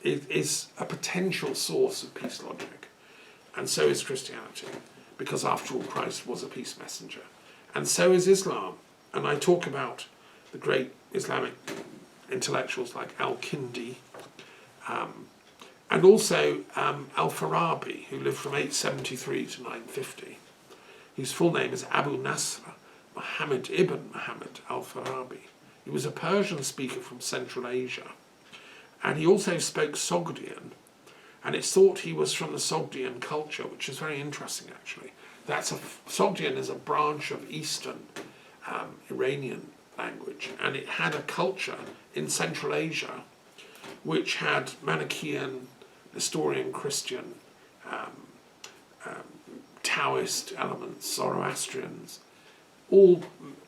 is a potential source of peace logic, and so is Christianity, because after all Christ was a peace messenger, and so is Islam. And I talk about the great Islamic intellectuals like Al-Kindi, and also Al-Farabi, who lived from 873 to 950. His full name is Abu Nasr Muhammad ibn Muhammad al-Farabi. He was a Persian speaker from Central Asia, and he also spoke Sogdian, and it's thought he was from the Sogdian culture, which is very interesting actually. Sogdian is a branch of Eastern Iranian language, and it had a culture in Central Asia which had Manichaean, Nestorian Christian, Taoist elements, Zoroastrians, all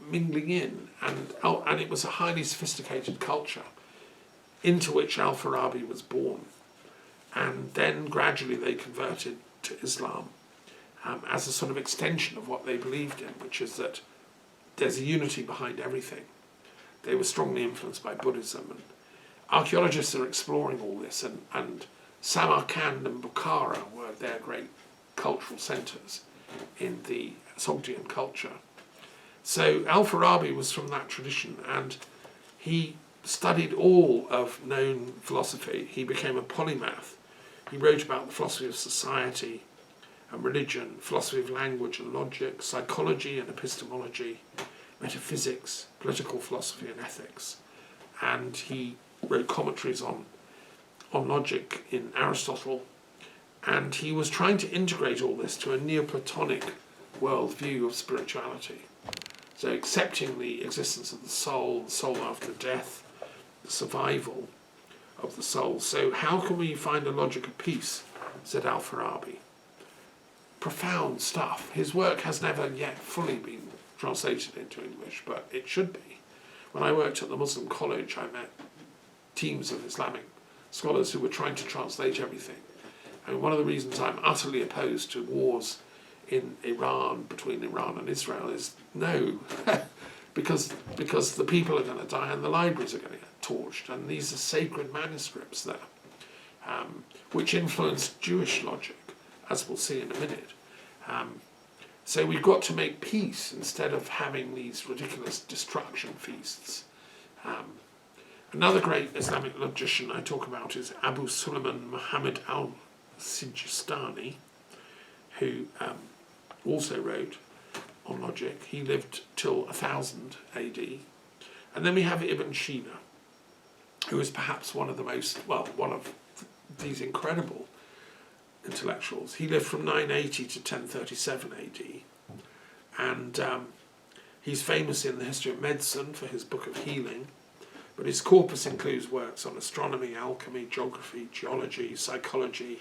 mingling in, and it was a highly sophisticated culture into which Al-Farabi was born. And then gradually they converted to Islam as a sort of extension of what they believed in, which is that there's a unity behind everything. They were strongly influenced by Buddhism, and archaeologists are exploring all this, and Samarkand and Bukhara were their great cultural centres in the Sogdian culture. So Al-Farabi was from that tradition, and he studied all of known philosophy. He became a polymath. He wrote about the philosophy of society and religion, philosophy of language and logic, psychology and epistemology, metaphysics, political philosophy and ethics. And he wrote commentaries on logic in Aristotle, and he was trying to integrate all this to a Neoplatonic worldview of spirituality. So accepting the existence of the soul after death, the survival of the soul. So how can we find a logic of peace, said Al-Farabi. Profound stuff. His work has never yet fully been translated into English, but it should be. When I worked at the Muslim College, I met teams of Islamic scholars who were trying to translate everything. And one of the reasons I'm utterly opposed to wars in Iran, between Iran and Israel, is no, because the people are going to die and the libraries are going to get torched, and these are sacred manuscripts there, which influence Jewish logic, as we'll see in a minute. So we've got to make peace instead of having these ridiculous destruction feasts. Another great Islamic logician I talk about is Abu Sulaiman Muhammad al-Sijistani, who also wrote on logic. He lived till 1000 AD. And then we have Ibn Sina, who is perhaps one of these incredible intellectuals. He lived from 980 to 1037 AD. And he's famous in the history of medicine for his book of healing, but his corpus includes works on astronomy, alchemy, geography, geology, psychology,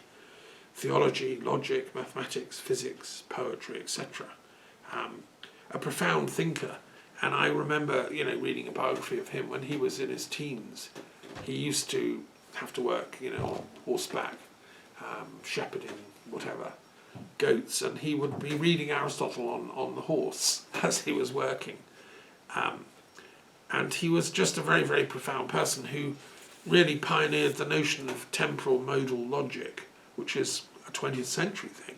theology, logic, mathematics, physics, poetry, etc. A profound thinker, and I remember, reading a biography of him when he was in his teens. He used to have to work, on horseback, shepherding, whatever, goats, and he would be reading Aristotle on the horse as he was working. And he was just a very, very profound person who really pioneered the notion of temporal modal logic, which is a 20th century thing.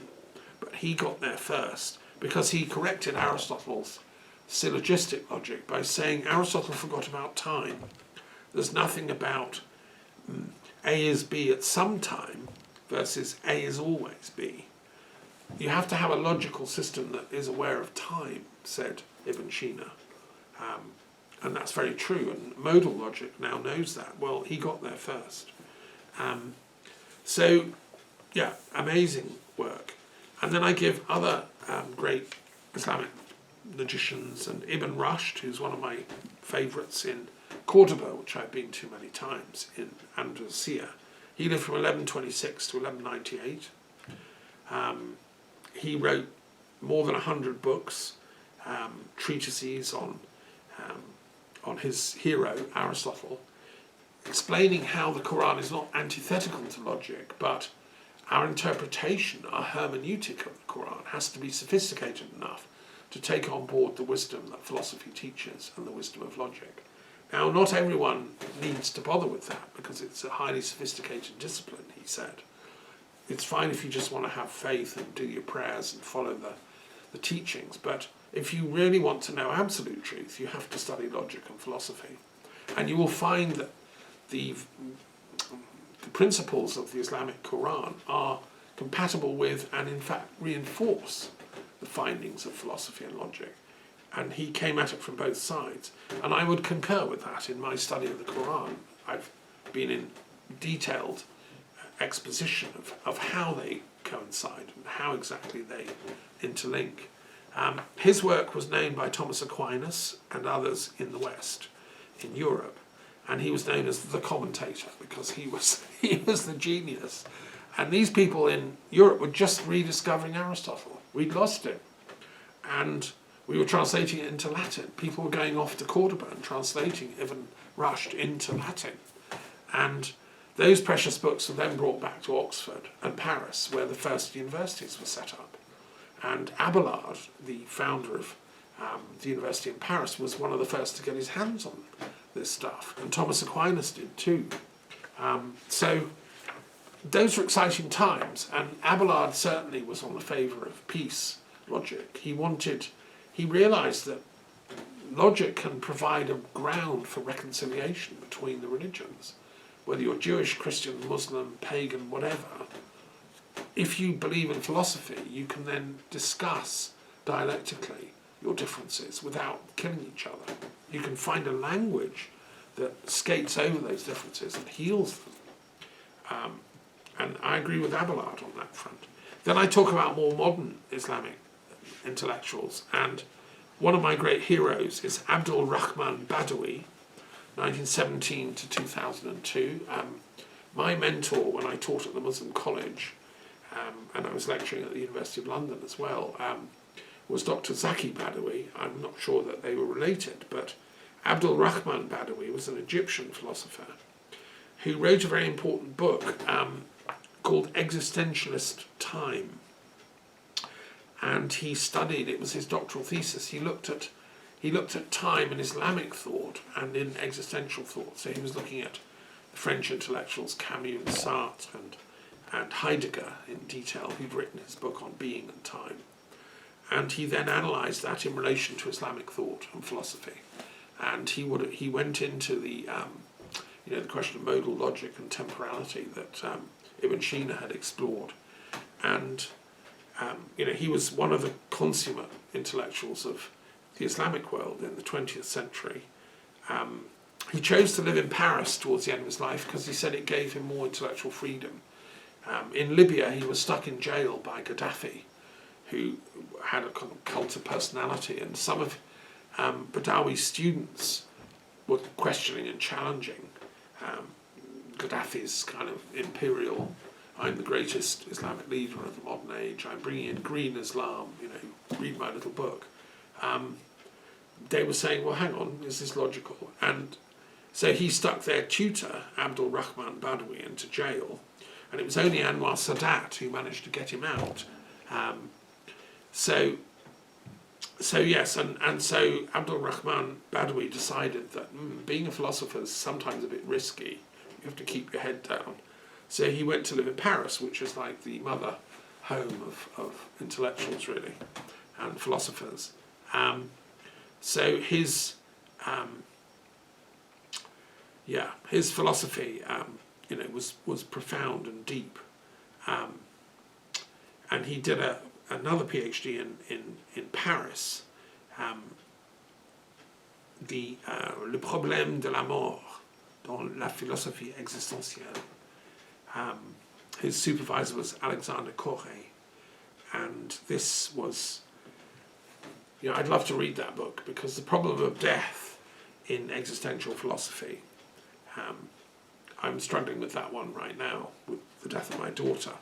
But he got there first because he corrected Aristotle's syllogistic logic by saying Aristotle forgot about time. There's nothing about A is B at some time versus A is always B. You have to have a logical system that is aware of time, said Ibn Sina. And that's very true, and modal logic now knows that. Well, he got there first. So, yeah, amazing work. And then I give other great Islamic logicians, and Ibn Rushd, who's one of my favourites in Cordoba, which I've been to many times, in Andalusia. He lived from 1126 to 1198. He wrote more than 100 books, treatises on his hero, Aristotle, explaining how the Quran is not antithetical to logic, but our interpretation, our hermeneutic of the Quran has to be sophisticated enough to take on board the wisdom that philosophy teaches and the wisdom of logic. Now, not everyone needs to bother with that because it's a highly sophisticated discipline, he said. It's fine if you just want to have faith and do your prayers and follow the teachings, but if you really want to know absolute truth, you have to study logic and philosophy. And you will find that the principles of the Islamic Quran are compatible with and in fact reinforce the findings of philosophy and logic. And he came at it from both sides. And I would concur with that in my study of the Quran. I've been in detailed exposition of how they coincide and how exactly they interlink. His work was known by Thomas Aquinas and others in the West, in Europe, and he was known as the commentator because he was the genius. And these people in Europe were just rediscovering Aristotle. We'd lost it, and we were translating it into Latin. People were going off to Cordoba and translating Ibn Rushd into Latin, and those precious books were then brought back to Oxford and Paris, where the first universities were set up. And Abelard, the founder of the university in Paris, was one of the first to get his hands on this stuff. And Thomas Aquinas did too. So those were exciting times. And Abelard certainly was on the favour of peace logic. He realised that logic can provide a ground for reconciliation between the religions. Whether you're Jewish, Christian, Muslim, pagan, whatever, if you believe in philosophy, you can then discuss dialectically your differences without killing each other. You can find a language that skates over those differences and heals them. And I agree with Abelard on that front. Then I talk about more modern Islamic intellectuals, and one of my great heroes is Abdul Rahman Badawi, 1917 to 2002. My mentor when I taught at the Muslim College, and I was lecturing at the University of London as well, was Dr. Zaki Badawi. I'm not sure that they were related, but Abdul Rahman Badawi was an Egyptian philosopher who wrote a very important book called Existentialist Time. And he studied, it was his doctoral thesis, he looked at time in Islamic thought and in existential thought. So he was looking at the French intellectuals Camus and Sartre and Heidegger in detail, who'd written his book on being and time. And he then analysed that in relation to Islamic thought and philosophy. And he went into the question of modal logic and temporality that Ibn Sina had explored. And he was one of the consummate intellectuals of the Islamic world in the 20th century. He chose to live in Paris towards the end of his life because he said it gave him more intellectual freedom. In Libya, he was stuck in jail by Gaddafi, who had a kind of cult of personality, and some of Badawi's students were questioning and challenging Gaddafi's kind of imperial, I'm the greatest Islamic leader of the modern age, I'm bringing in green Islam, read my little book. They were saying, well, hang on, is this logical? And so he stuck their tutor, Abdul Rahman Badawi, into jail, and it was only Anwar Sadat who managed to get him out. So yes, and so Abdul Rahman Badawi decided that being a philosopher is sometimes a bit risky. You have to keep your head down. So he went to live in Paris, which is like the mother home of intellectuals, really, and philosophers. So his philosophy, was profound and deep, and he did another PhD in Paris, le problème de la mort dans la philosophie existentielle. His supervisor was Alexander Corre, and this was, I'd love to read that book, because the problem of death in existential philosophy, I'm struggling with that one right now, with the death of my daughter.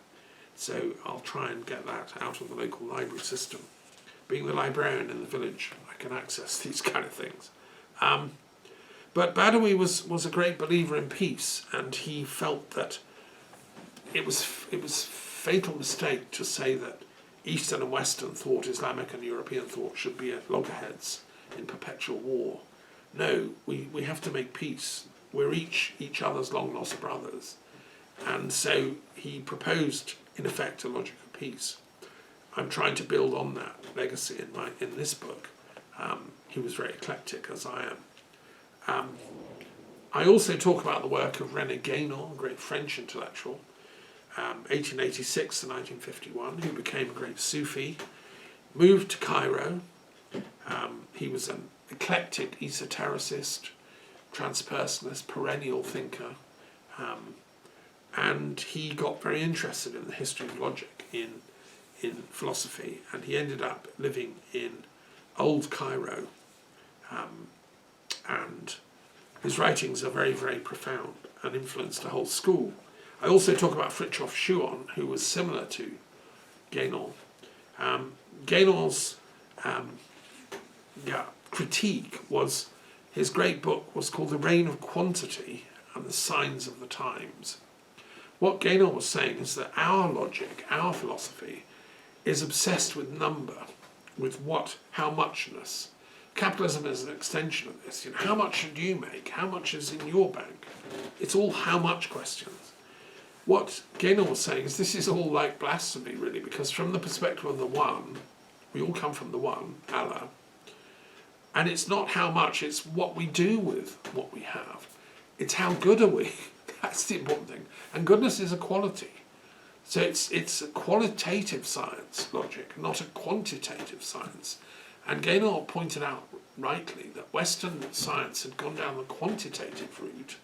So I'll try and get that out of the local library system. Being the librarian in the village, I can access these kind of things. But Badawi was a great believer in peace, and he felt that it was a fatal mistake to say that Eastern and Western thought, Islamic and European thought, should be at loggerheads in perpetual war. no, we have to make peace. We're each other's long-lost brothers. And so he proposed, in effect, a logic of peace. I'm trying to build on that legacy in this book. He was very eclectic, as I am. I also talk about the work of René Guénon, a great French intellectual, 1886 to 1951, who became a great Sufi, moved to Cairo. He was an eclectic esotericist, transpersonalist, perennial thinker, and he got very interested in the history of logic in philosophy, and he ended up living in old Cairo, and his writings are very, very profound and influenced a whole school. I also talk about Fritjof Schuon, who was similar to Guénon. Guénon's critique was, his great book was called The Reign of Quantity and the Signs of the Times. What Guénon was saying is that our logic, our philosophy, is obsessed with number, with how muchness. Capitalism is an extension of this. How much do you make? How much is in your bank? It's all how much questions. What Guénon was saying is this is all like blasphemy, really, because from the perspective of the one, we all come from the one, Allah, and it's not how much, it's what we do with what we have. It's how good are we? That's the important thing. And goodness is a quality. So it's a qualitative science, logic, not a quantitative science. And Guénon pointed out rightly that Western science had gone down the quantitative route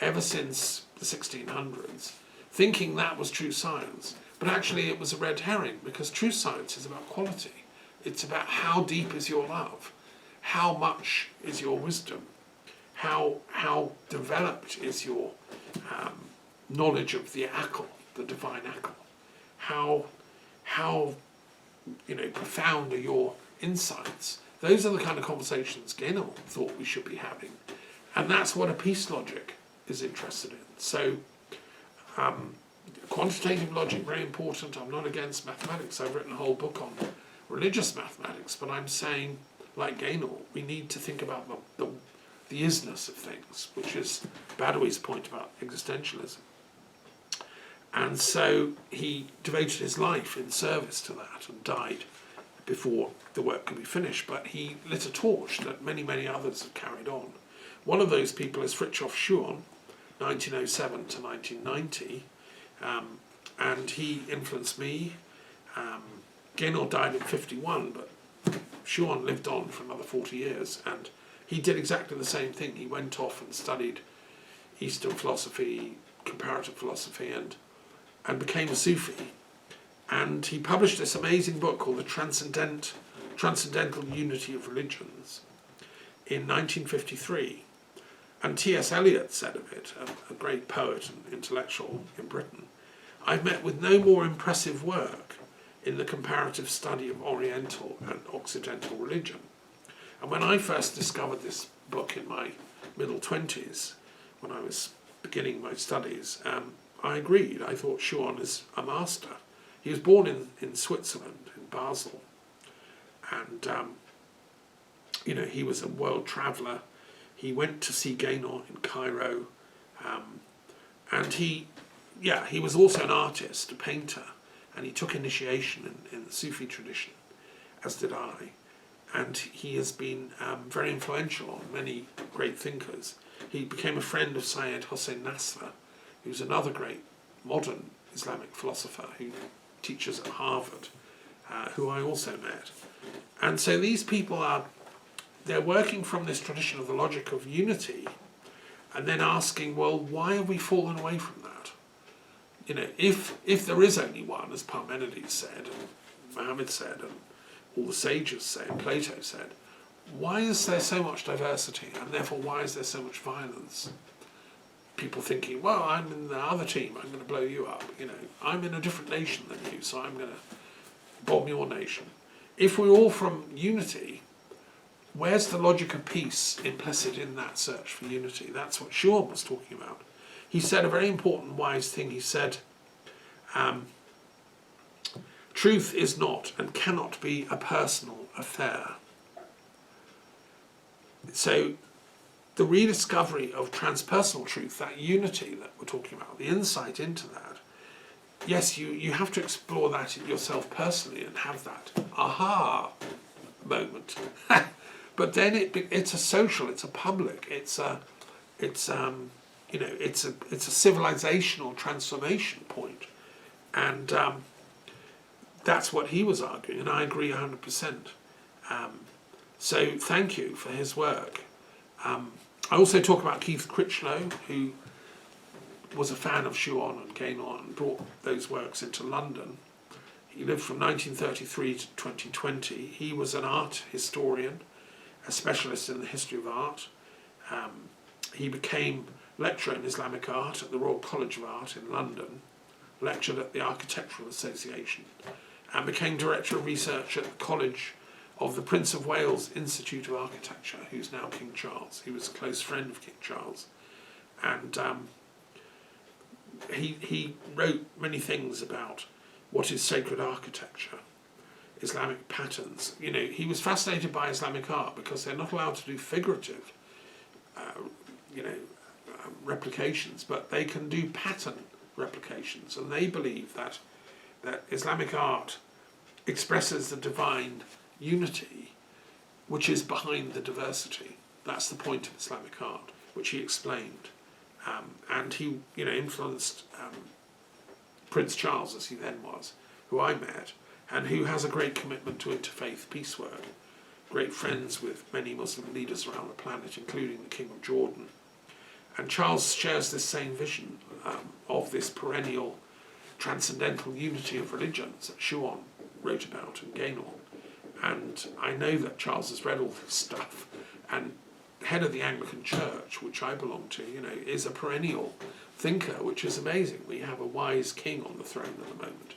ever since the 1600s, thinking that was true science. But actually it was a red herring, because true science is about quality. It's about how deep is your love, how much is your wisdom, how developed is your knowledge of the akal, the divine akal, how profound are your insights. Those are the kind of conversations Guénon thought we should be having, and that's what a peace logic is interested in. So quantitative logic, very important. I'm not against mathematics. I've written a whole book on religious mathematics, but I'm saying, like Guénon, we need to think about the isness of things, which is Badawi's point about existentialism. And so he devoted his life in service to that and died before the work could be finished, but he lit a torch that many, many others have carried on. One of those people is Fritjof Schuon, 1907 to 1990, and he influenced me. Guénon died in 51, but Schuon lived on for another 40 years, and he did exactly the same thing. He went off and studied Eastern philosophy, comparative philosophy, and became a Sufi. And he published this amazing book called The Transcendental Unity of Religions in 1953. And T.S. Eliot said of it, a great poet and intellectual in Britain, "I've met with no more impressive work in the comparative study of Oriental and Occidental religion." And when I first discovered this book in my middle 20s, when I was beginning my studies, I agreed. I thought Schuon is a master. He was born in Switzerland, in Basel, and he was a world traveller. He went to see Guénon in Cairo, and he was also an artist, a painter, and he took initiation in the Sufi tradition, as did I. And he has been very influential on many great thinkers. He became a friend of Syed Hossein Nasr, who's another great modern Islamic philosopher who teaches at Harvard, who I also met. And so these people they're working from this tradition of the logic of unity, and then asking, well, why have we fallen away from that? If there is only one, as Parmenides said, and Muhammad said, and all the sages say, and Plato said, why is there so much diversity, and therefore why is there so much violence? People thinking, well, I'm in the other team, I'm going to blow you up. I'm in a different nation than you, so I'm going to bomb your nation. If we're all from unity, where's the logic of peace implicit in that search for unity? That's what Schuon was talking about. He said a very important, wise thing. He said, truth is not and cannot be a personal affair. So the rediscovery of transpersonal truth, that unity that we're talking about, the insight into that, yes, you have to explore that yourself personally and have that aha moment. But then it's a social, it's a public, it's a civilizational transformation point, and that's what he was arguing, and I agree 100%. So thank you for his work. I also talk about Keith Critchlow, who was a fan of Schuon and Guénon and brought those works into London. He lived from 1933 to 2020. He was an art historian, a specialist in the history of art. He became lecturer in Islamic art at the Royal College of Art in London, lectured at the Architectural Association, and became director of research at the College of the Prince of Wales Institute of Architecture, who's now King Charles. He was a close friend of King Charles. And he wrote many things about what is sacred architecture, Islamic patterns. You know, he was fascinated by Islamic art because they're not allowed to do figurative, replications, but they can do pattern replications, and they believe that Islamic art expresses the divine unity which is behind the diversity. That's the point of Islamic art, which he explained. And he, influenced Prince Charles, as he then was, who I met, and who has a great commitment to interfaith peace work. Great friends with many Muslim leaders around the planet, including the King of Jordan. And Charles shares this same vision of this perennial transcendental unity of religions that Schuon wrote about and Guénon. And I know that Charles has read all this stuff, and head of the Anglican Church, which I belong to, is a perennial thinker, which is amazing. We have a wise king on the throne at the moment.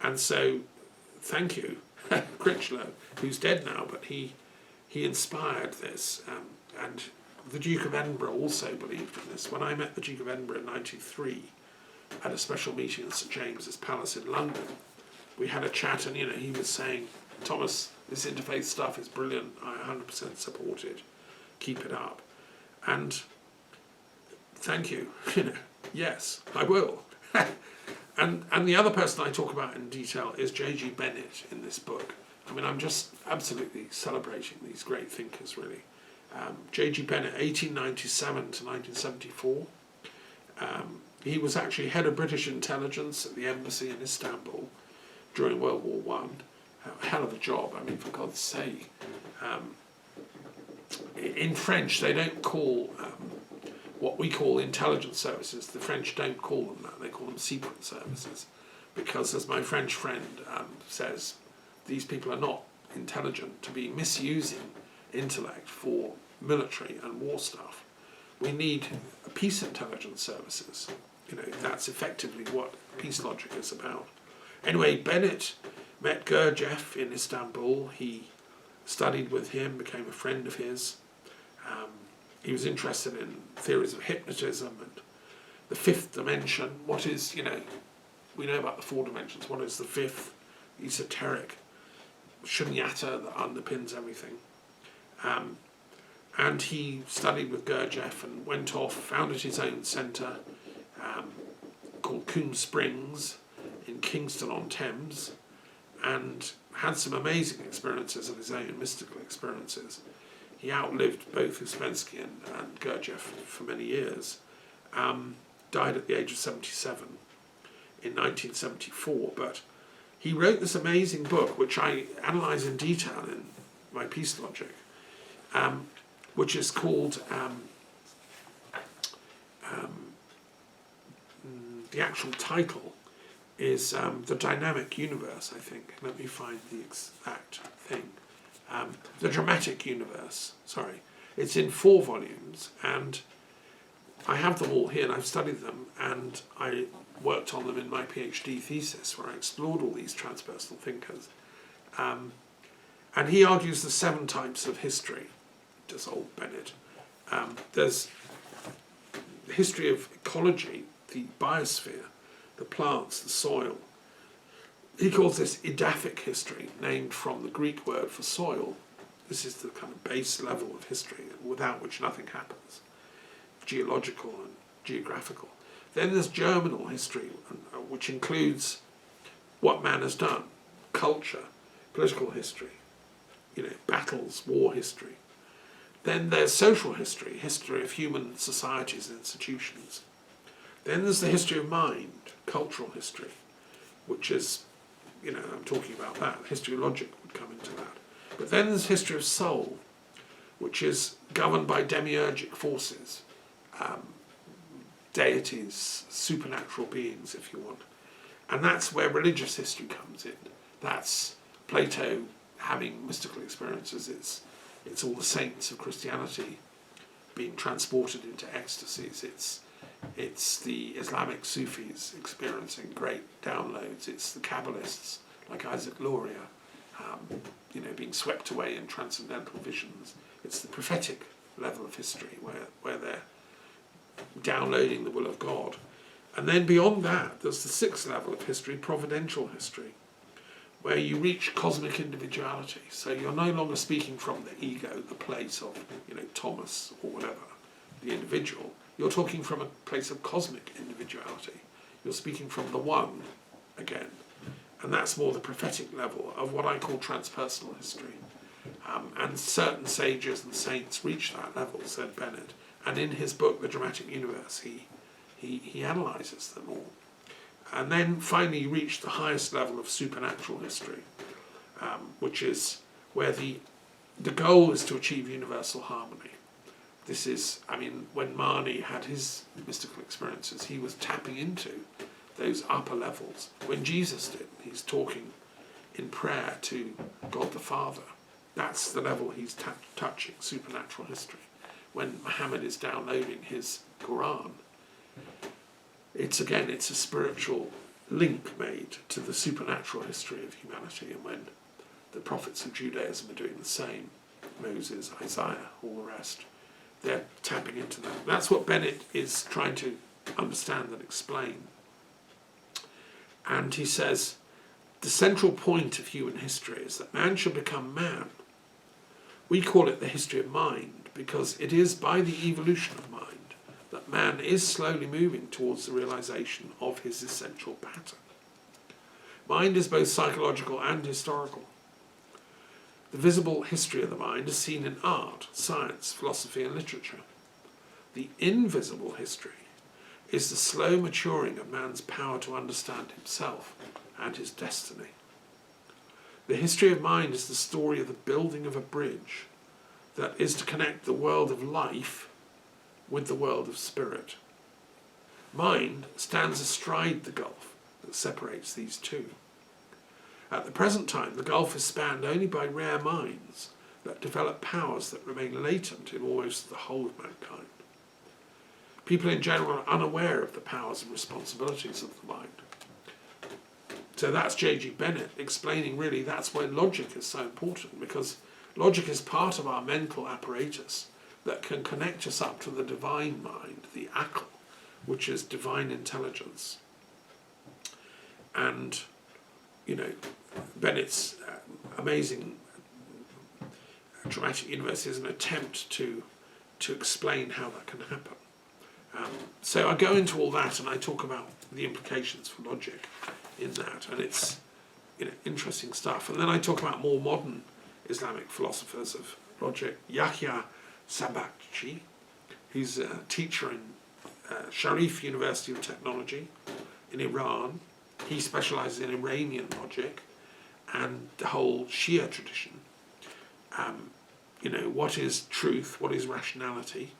And so, thank you, Critchlow, who's dead now, but he inspired this. And the Duke of Edinburgh also believed in this. When I met the Duke of Edinburgh in 1993 at a special meeting at St James's Palace in London, we had a chat, and he was saying, Thomas, this interfaith stuff is brilliant, I 100% support it, keep it up. And thank you, yes, I will. And the other person I talk about in detail is J.G. Bennett in this book. I mean, I'm just absolutely celebrating these great thinkers, really. J.G. Bennett, 1897 to 1974. He was actually head of British intelligence at the embassy in Istanbul during World War I. A hell of a job, I mean, for God's sake. In French, they don't call what we call intelligence services. The French don't call them that. They call them secret services. Because, as my French friend says, these people are not intelligent to be misusing intellect for military and war stuff. We need peace intelligence services. That's effectively what peace logic is about. Anyway, Bennett met Gurdjieff in Istanbul. He studied with him, became a friend of his. He was interested in theories of hypnotism and the fifth dimension. What is, we know about the four dimensions. What is the fifth? Esoteric shunyata that underpins everything. And he studied with Gurdjieff and went off, founded his own centre called Coombe Springs in Kingston-on-Thames, and had some amazing experiences of his own, mystical experiences. He outlived both Uspensky and Gurdjieff for many years. Died at the age of 77 in 1974, but he wrote this amazing book, which I analyse in detail in my Peace Logic, which is called, the actual title is The Dynamic Universe, I think. Let me find the exact thing. The Dramatic Universe, sorry. It's in 4 volumes, and I have them all here, and I've studied them, and I worked on them in my PhD thesis, where I explored all these transpersonal thinkers. And he argues the 7 types of history, does old Bennett. There's the history of ecology, the biosphere, the plants, the soil. He calls this Edaphic history, named from the Greek word for soil, This is the kind of base level of history, without which nothing happens, geological and geographical. Then there's germinal history, which includes what man has done, culture, political history, battles, war history. Then there's social history, history of human societies and institutions. Then there's the history of mind, cultural history, which is, I'm talking about that. History of logic would come into that. But then there's history of soul, which is governed by demiurgic forces, deities, supernatural beings, if you want. And that's where religious history comes in. That's Plato having mystical experiences. It's all the saints of Christianity being transported into ecstasies. It's the Islamic Sufis experiencing great downloads. It's the Kabbalists like Isaac Luria, being swept away in transcendental visions. It's the prophetic level of history where they're downloading the will of God. And then beyond that, there's the sixth level of history, providential history, where you reach cosmic individuality. So you're no longer speaking from the ego, the place of, Thomas or whatever, the individual. You're talking from a place of cosmic individuality. You're speaking from the one again. And that's more the prophetic level of what I call transpersonal history. And certain sages and saints reach that level, said Bennett. And in his book, The Dramatic Universe, he analyses them all. And then finally you reach the highest level of supernatural history, which is where the goal is to achieve universal harmony. This is, when Mani had his mystical experiences, he was tapping into those upper levels. When Jesus did, he's talking in prayer to God the Father. That's the level he's touching, supernatural history. When Muhammad is downloading his Quran, it's a spiritual link made to the supernatural history of humanity. And when the prophets of Judaism are doing the same, Moses, Isaiah, all the rest, they're tapping into that. That's what Bennett is trying to understand and explain. And he says, the central point of human history is that man should become man. We call it the history of mind because it is by the evolution of mind that man is slowly moving towards the realization of his essential pattern. Mind is both psychological and historical. The visible history of the mind is seen in art, science, philosophy and literature. The invisible history is the slow maturing of man's power to understand himself and his destiny. The history of mind is the story of the building of a bridge that is to connect the world of life with the world of spirit. Mind stands astride the gulf that separates these two. At the present time, the gulf is spanned only by rare minds that develop powers that remain latent in almost the whole of mankind. People in general are unaware of the powers and responsibilities of the mind. So that's J.G. Bennett explaining really that's why logic is so important, because logic is part of our mental apparatus that can connect us up to the divine mind, the akal, which is divine intelligence. And, Bennett's amazing dramatic universe is an attempt to explain how that can happen. So I go into all that and I talk about the implications for logic in that, and it's interesting stuff. And then I talk about more modern Islamic philosophers of logic. Yahya Sabakchi, he's a teacher in Sharif University of Technology in Iran. He specialises in Iranian logic and the whole Shia tradition. What is truth? What is rationality?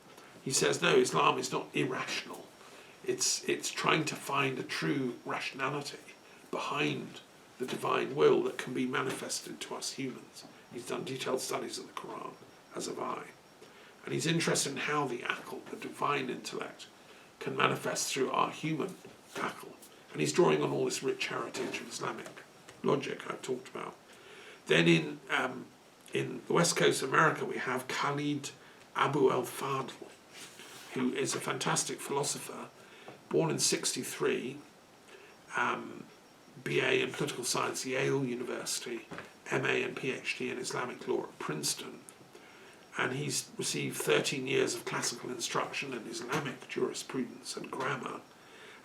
He says, no, Islam is not irrational. It's trying to find a true rationality behind the divine will that can be manifested to us humans. He's done detailed studies of the Quran, as have I. And he's interested in how the akal, the divine intellect, can manifest through our human akal. And he's drawing on all this rich heritage of Islamic logic I've talked about. Then in the west coast of America, we have Khalid Abu al-Fadl, who is a fantastic philosopher, born in 1963, BA in political science, Yale University, MA and PhD in Islamic law at Princeton, and he's received 13 years of classical instruction in Islamic jurisprudence and grammar,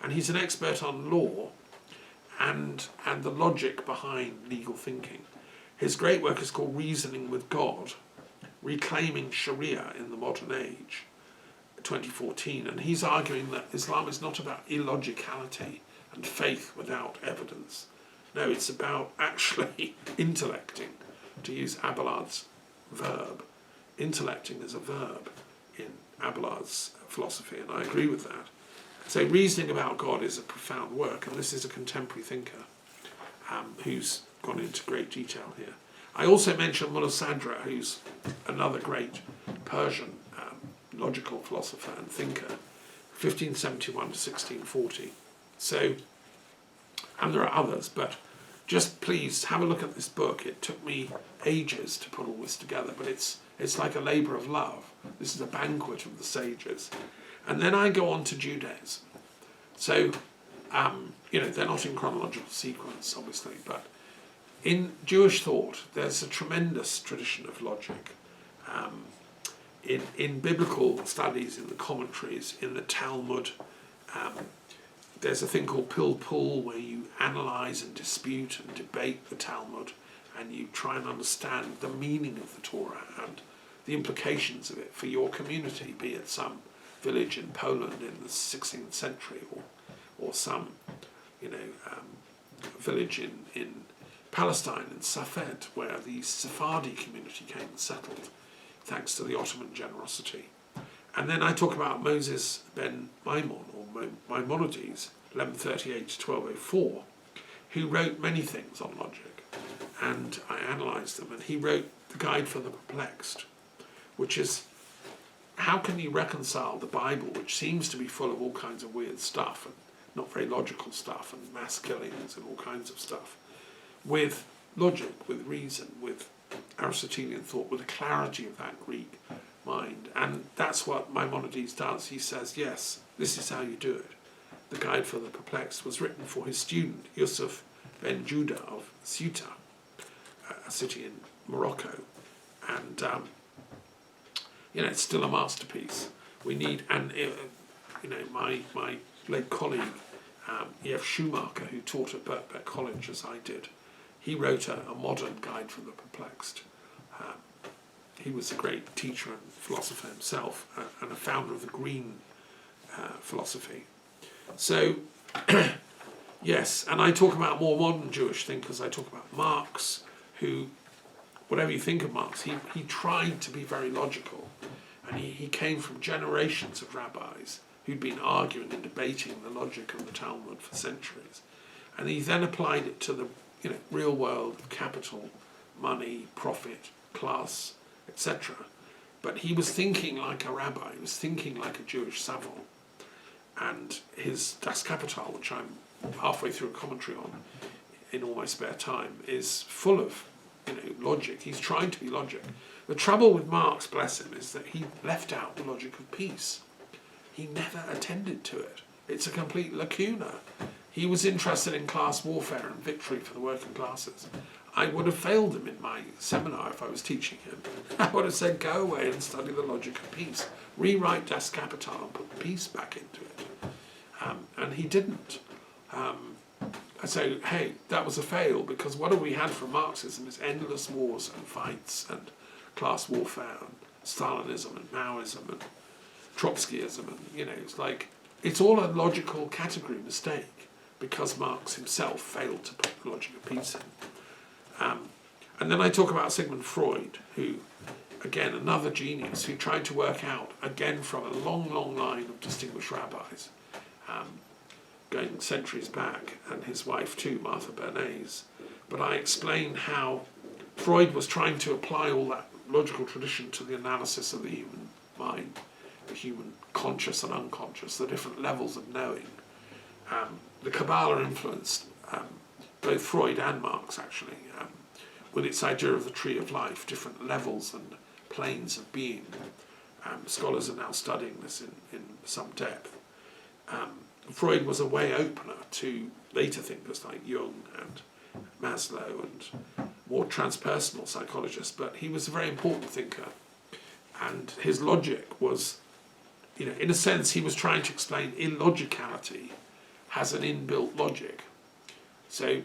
and he's an expert on law and the logic behind legal thinking. His great work is called Reasoning with God, Reclaiming Sharia in the Modern Age, 2014, and he's arguing that Islam is not about illogicality and faith without evidence. No, it's about actually intellecting, to use Abelard's verb. Intellecting is a verb in Abelard's philosophy, and I agree with that. So reasoning about God is a profound work, and this is a contemporary thinker who's gone into great detail here. I also mentioned Mullah Sadra, who's another great Persian logical philosopher and thinker, 1571 to 1640. So, and there are others, but just please have a look at this book. It took me ages to put all this together, but it's like a labour of love. This is a banquet of the sages. And then I go on to Judaism. So, they're not in chronological sequence, obviously, but in Jewish thought, there's a tremendous tradition of logic. In biblical studies, in the commentaries, in the Talmud, there's a thing called Pilpul, where you analyse and dispute and debate the Talmud, and you try and understand the meaning of the Torah and the implications of it for your community, be it some village in Poland in the 16th century, or some, village in Palestine, in Safed, where the Sephardi community came and settled, thanks to the Ottoman generosity. And then I talk about Moses ben Maimon, or Maimonides, 1138 to 1204, who wrote many things on logic, and I analysed them, and he wrote the Guide for the Perplexed, which is, how can you reconcile the Bible, which seems to be full of all kinds of weird stuff, and not very logical stuff, and mass killings and all kinds of stuff, with logic, with reason, with Aristotelian thought, with the clarity of that Greek mind. And that's what Maimonides does. He says, yes, this is how you do it. The Guide for the Perplexed was written for his student, Yusuf ben Judah of Ceuta, a city in Morocco. And, it's still a masterpiece. We need, and, my late colleague, E.F. Schumacher, who taught at Birkbeck College as I did, he wrote a modern Guide for the Perplexed. He was a great teacher and philosopher himself, and a founder of the Green philosophy. So, yes, and I talk about more modern Jewish thinkers. I talk about Marx, who, whatever you think of Marx, he tried to be very logical, and he came from generations of rabbis who'd been arguing and debating the logic of the Talmud for centuries, and he then applied it to the real world of capital, money, profit, class, etc. But he was thinking like a rabbi, he was thinking like a Jewish savant. And his Das Kapital, which I'm halfway through a commentary on in all my spare time, is full of logic. He's trying to be logic. The trouble with Marx, bless him, is that he left out the logic of peace. He never attended to it. It's a complete lacuna. He was interested in class warfare and victory for the working classes. I would have failed him in my seminar if I was teaching him. I would have said, go away and study the logic of peace. Rewrite Das Kapital and put peace back into it. And he didn't. So, hey, that was a fail, because what have we had from Marxism is endless wars and fights and class warfare and Stalinism and Maoism and Trotskyism, and, it's all a logical category mistake, because Marx himself failed to put the logic of peace in. And then I talk about Sigmund Freud, who, again, another genius, who tried to work out, again from a long, long line of distinguished rabbis, going centuries back, and his wife too, Martha Bernays. But I explain how Freud was trying to apply all that logical tradition to the analysis of the human mind, the human conscious and unconscious, the different levels of knowing. The Kabbalah influenced both Freud and Marx, actually, with its idea of the tree of life, different levels and planes of being. Scholars are now studying this in some depth. Freud was a way opener to later thinkers like Jung and Maslow and more transpersonal psychologists, but he was a very important thinker. And his logic was, in a sense, he was trying to explain illogicality has an inbuilt logic. So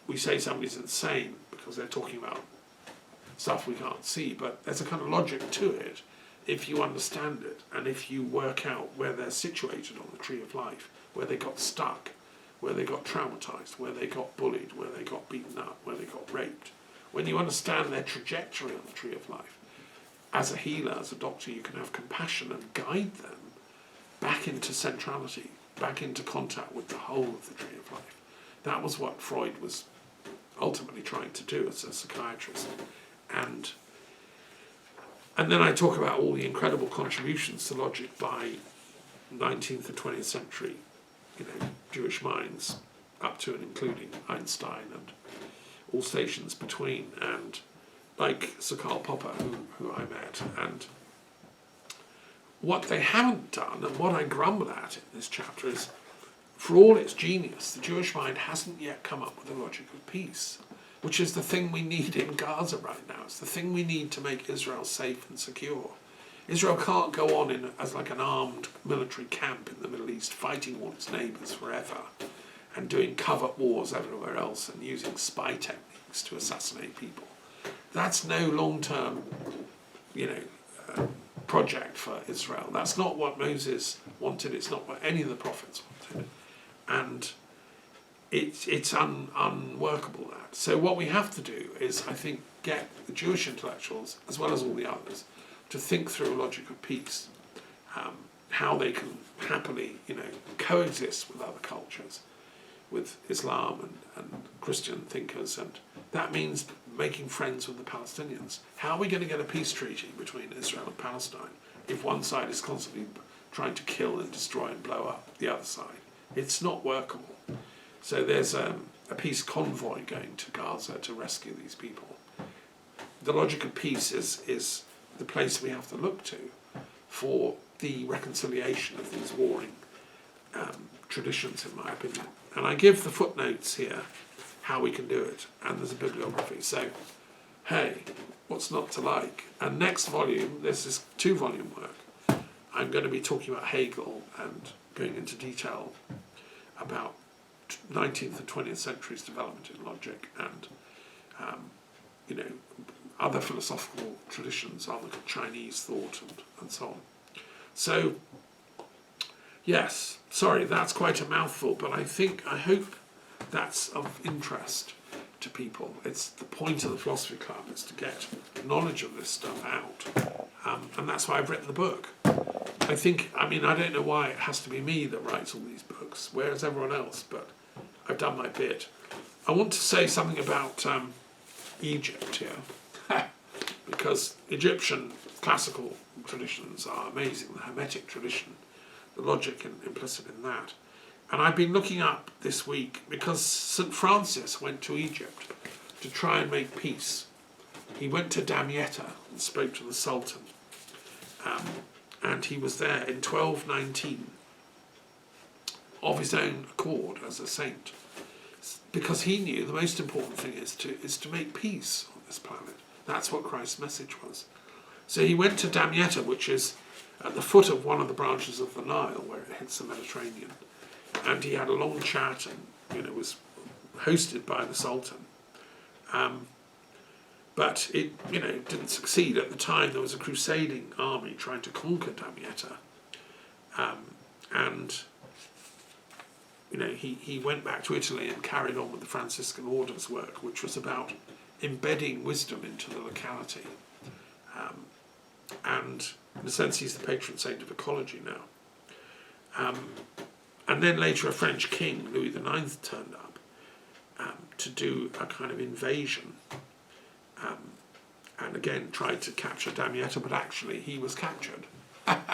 we say somebody's insane because they're talking about stuff we can't see, but there's a kind of logic to it if you understand it and if you work out where they're situated on the tree of life, where they got stuck, where they got traumatized, where they got bullied, where they got beaten up, where they got raped. When you understand their trajectory on the tree of life, as a healer, as a doctor, you can have compassion and guide them back into centrality, back into contact with the whole of the tree of life. That was what Freud was ultimately trying to do as a psychiatrist. And then I talk about all the incredible contributions to logic by 19th and 20th century, Jewish minds, up to and including Einstein and all stations between, and like Sir Karl Popper, who I met. And what they haven't done, and what I grumble at in this chapter, is for all its genius, the Jewish mind hasn't yet come up with a logic of peace, which is the thing we need in Gaza right now. It's the thing we need to make Israel safe and secure. Israel can't go on as like an armed military camp in the Middle East, fighting all its neighbours forever, and doing covert wars everywhere else, and using spy techniques to assassinate people. That's no long-term, project for Israel. That's not what Moses wanted. It's not what any of the prophets wanted. And it's unworkable, that. So what we have to do is, I think, get the Jewish intellectuals, as well as all the others, to think through a logic of peace, how they can happily, coexist with other cultures, with Islam and Christian thinkers, and that means making friends with the Palestinians. How are we going to get a peace treaty between Israel and Palestine if one side is constantly trying to kill and destroy and blow up the other side? It's not workable. So there's a peace convoy going to Gaza to rescue these people. The logic of peace is the place we have to look to for the reconciliation of these warring traditions, in my opinion. And I give the footnotes here, how we can do it, and there's a bibliography. So, hey, what's not to like? And next volume, this is 2-volume work. I'm going to be talking about Hegel and going into detail about 19th and 20th century's development in logic and, other philosophical traditions on the Chinese thought and so on. So, yes, sorry, that's quite a mouthful, but I hope that's of interest to people. It's the point of the Philosophy Club, is to get knowledge of this stuff out. And that's why I've written the book. I don't know why it has to be me that writes all these books, whereas everyone else, but I've done my bit. I want to say something about Egypt here, because Egyptian classical traditions are amazing, the Hermetic tradition, the logic implicit in that. And I've been looking up this week, because St. Francis went to Egypt to try and make peace. He went to Damietta and spoke to the Sultan. And he was there in 1219 of his own accord as a saint, because he knew the most important thing is to make peace on this planet. That's what Christ's message was. So he went to Damietta, which is at the foot of one of the branches of the Nile where it hits the Mediterranean. And he had a long chat and was hosted by the Sultan. But it didn't succeed. At the time there was a crusading army trying to conquer Damietta. He went back to Italy and carried on with the Franciscan Order's work, which was about embedding wisdom into the locality. And in a sense he's the patron saint of ecology now. And then later a French king, Louis IX, turned up to do a kind of invasion, and again tried to capture Damietta, but actually he was captured.